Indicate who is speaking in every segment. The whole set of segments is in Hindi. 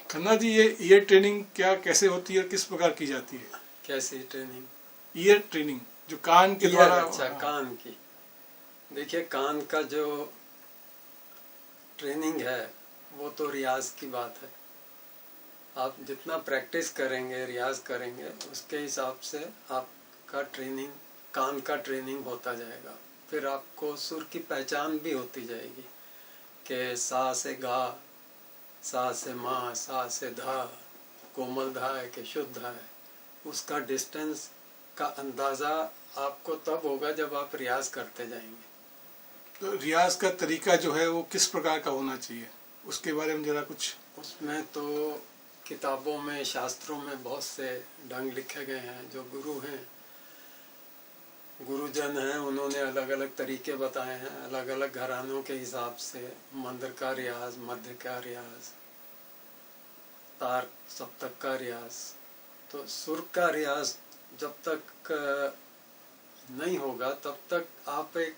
Speaker 1: खन्ना जी, ये ईयर ट्रेनिंग क्या कैसे होती है और किस प्रकार की जाती है?
Speaker 2: कैसी ट्रेनिंग?
Speaker 1: ईयर ट्रेनिंग जो कान के
Speaker 2: ईयर,
Speaker 1: द्वारा।
Speaker 2: अच्छा, कान की। देखिए, कान का जो ट्रेनिंग है वो तो रियाज की बात है। आप जितना प्रैक्टिस करेंगे, रियाज करेंगे, उसके हिसाब से आपका ट्रेनिंग, कान का ट्रेनिंग होता जाएगा। फिर आपको सुर की पहचान भी होती जाएगी कि सा से गा, सा से मा, सा से धा, कोमल धा है कि शुद्ध धा है। उसका डिस्टेंस का अंदाज़ा आपको तब होगा जब आप रियाज करते जाएंगे।
Speaker 1: तो रियाज का तरीका जो है वो किस प्रकार का होना चाहिए, उसके बारे में जरा कुछ।
Speaker 2: उसमें तो किताबों में, शास्त्रों में बहुत से ढंग लिखे गए हैं। जो गुरु हैं, गुरुजन हैं, उन्होंने अलग अलग तरीके बताए हैं, अलग अलग घरानों के हिसाब से। मंद्र का रियाज, मध्य का रियाज, तार सप्तक का रियाज। तो सुर का रियाज जब तक नहीं होगा तब तक आप एक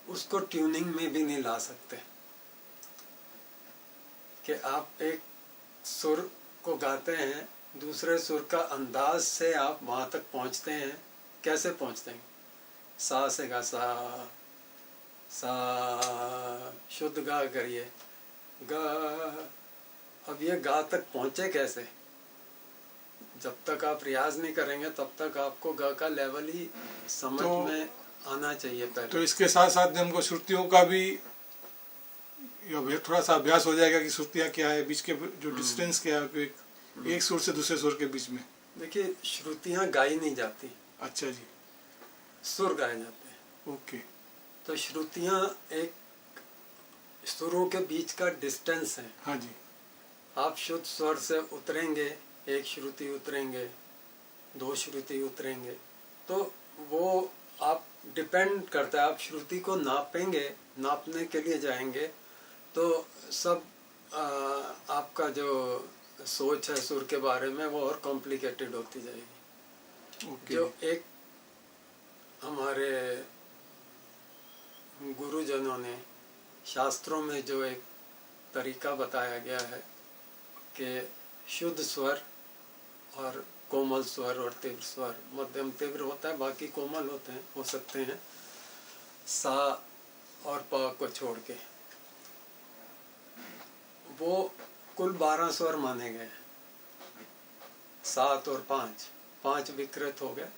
Speaker 2: उसको ट्यूनिंग में भी नहीं ला सकते कि आप एक सुर को गाते हैं, दूसरे सुर का अंदाज से आप वहाँ तक पहुँचते हैं। कैसे पहुँचते हैं? सा से गा, सा, सा, शुद्ध गा करिए, गा। अब ये गा तक पहुँचे कैसे? जब तक आप रियाज नहीं करेंगे तब तक आपको गा का लेवल ही समझ में आना चाहिए पहले।
Speaker 1: तो इसके साथ साथ में हमको श्रुतियों का भी थोड़ा सा अभ्यास हो जाएगा कि श्रुतियाँ क्या है, बीच के जो डिस्टेंस क्या है एक सुर से दूसरे सुर के बीच में।
Speaker 2: देखिए, श्रुतियाँ गाई नहीं जाती।
Speaker 1: अच्छा जी।
Speaker 2: सुर गाए जाते हैं।
Speaker 1: ओके।
Speaker 2: तो श्रुतियाँ एक सुरों के बीच का डिस्टेंस है।
Speaker 1: हाँ जी।
Speaker 2: आप शुद्ध स्वर से उतरेंगे, एक श्रुति उतरेंगे, दो श्रुति उतरेंगे, तो वो आप डिपेंड करता है। आप श्रुति को नापेंगे, नापने के लिए जाएंगे तो सब आपका जो सोच है सुर के बारे में वो और कॉम्प्लिकेटेड होती जाएगी।
Speaker 1: ओके।
Speaker 2: जो एक हमारे गुरुजनों ने शास्त्रों में जो एक तरीका बताया गया है कि शुद्ध स्वर और कोमल स्वर और तीव्र स्वर, मध्यम तीव्र होता है, बाकी कोमल होते हैं, हो सकते हैं, सा और प को छोड़ के। वो कुल 12 स्वर माने गए हैं। 7 और 5 विकृत हो गए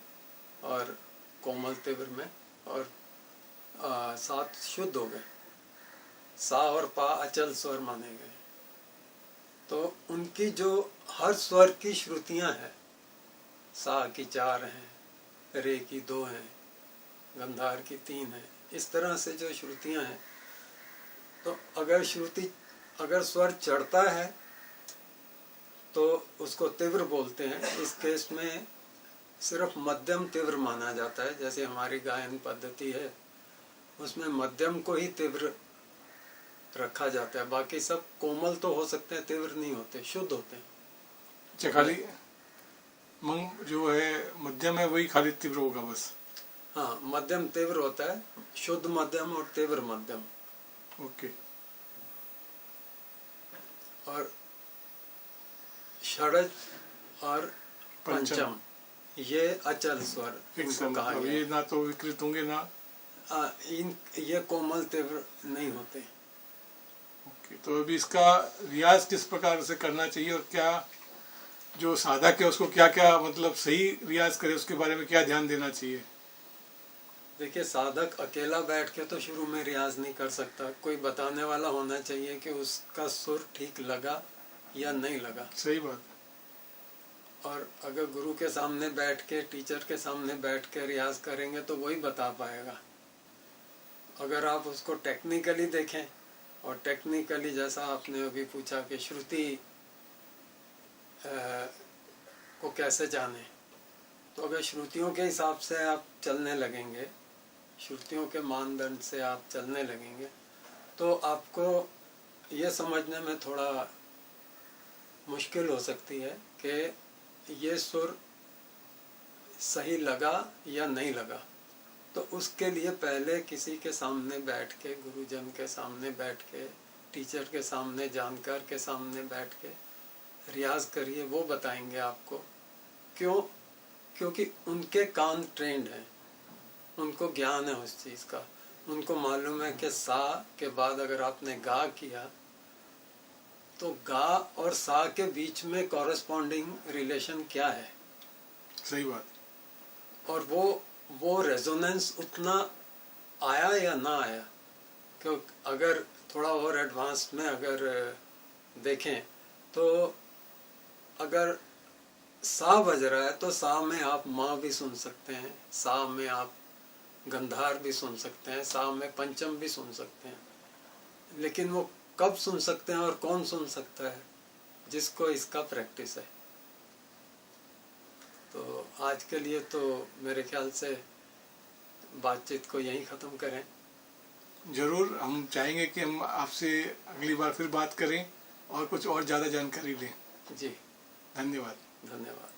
Speaker 2: और कोमल तीव्र में, और 7 शुद्ध हो गए। सा और पा अचल स्वर माने गए। तो उनकी जो हर स्वर की श्रुतियां हैं, सा की 4 हैं, रे की 2 हैं, गंधार की 3 हैं, इस तरह से जो श्रुतियां हैं, तो अगर स्वर चढ़ता है तो उसको तीव्र बोलते हैं। इस केस में सिर्फ मध्यम तीव्र माना जाता है। जैसे हमारी गायन पद्धति है उसमें मध्यम को ही तीव्र रखा जाता है, बाकी सब कोमल तो हो सकते हैं, तीव्र नहीं होते, शुद्ध होते हैं।
Speaker 1: अच्छा, खाली मंग जो है मध्यम है वही खाली तीव्र होगा बस।
Speaker 2: हाँ, मध्यम तीव्र होता है, शुद्ध मध्यम और तीव्र मध्यम।
Speaker 1: ओके।
Speaker 2: और षडज और पंचम ये अचल स्वर इनको कहा गया।
Speaker 1: ये ना तो विकृत होंगे ना
Speaker 2: ये कोमल तीव्र नहीं होते।
Speaker 1: ओके। तो अभी इसका रियाज किस प्रकार से करना चाहिए और क्या जो साधक है उसको क्या क्या मतलब सही रियाज करे, उसके बारे में क्या ध्यान देना चाहिए?
Speaker 2: देखिए, साधक अकेला बैठ के तो शुरू में रियाज नहीं कर सकता। कोई बताने वाला होना चाहिए कि उसका सुर ठीक लगा या नहीं लगा।
Speaker 1: सही बात।
Speaker 2: और अगर गुरु के सामने बैठ के, टीचर के सामने बैठ के रियाज करेंगे तो वही बता पाएगा। अगर आप उसको टेक्निकली देखें, और टेक्निकली जैसा आपने अभी पूछा कि श्रुति को कैसे जाने, तो अगर श्रुतियों के हिसाब से आप चलने लगेंगे, श्रुतियों के मानदंड से आप चलने लगेंगे, तो आपको ये समझने में थोड़ा मुश्किल हो सकती है कि ये सुर सही लगा या नहीं लगा। तो उसके लिए पहले किसी के सामने बैठ के, गुरुजन के सामने बैठ के टीचर के सामने, जानकार के सामने बैठ के रियाज करिए, वो बताएंगे आपको। क्यों? क्योंकि उनके कान ट्रेंड हैं, उनको ज्ञान है उस चीज़ का। उनको मालूम है कि सा के बाद अगर आपने गा किया तो गा और सा के बीच में कॉरेस्पॉन्डिंग रिलेशन क्या है।
Speaker 1: सही बात।
Speaker 2: और वो रेजोनेंस उतना आया या ना आया, क्योंकि अगर थोड़ा और एडवांस में अगर देखें तो अगर सा बज रहा है तो सा में आप माँ भी सुन सकते हैं, सा में आप गंधार भी सुन सकते हैं, सा में पंचम भी सुन सकते हैं। लेकिन वो कब सुन सकते हैं और कौन सुन सकता है? जिसको इसका प्रैक्टिस है। तो आज के लिए तो मेरे ख्याल से बातचीत को यहीं ख़त्म करें।
Speaker 1: जरूर, हम चाहेंगे कि हम आपसे अगली बार फिर बात करें और कुछ और ज़्यादा जानकारी लें।
Speaker 2: जी,
Speaker 1: धन्यवाद।
Speaker 2: धन्यवाद।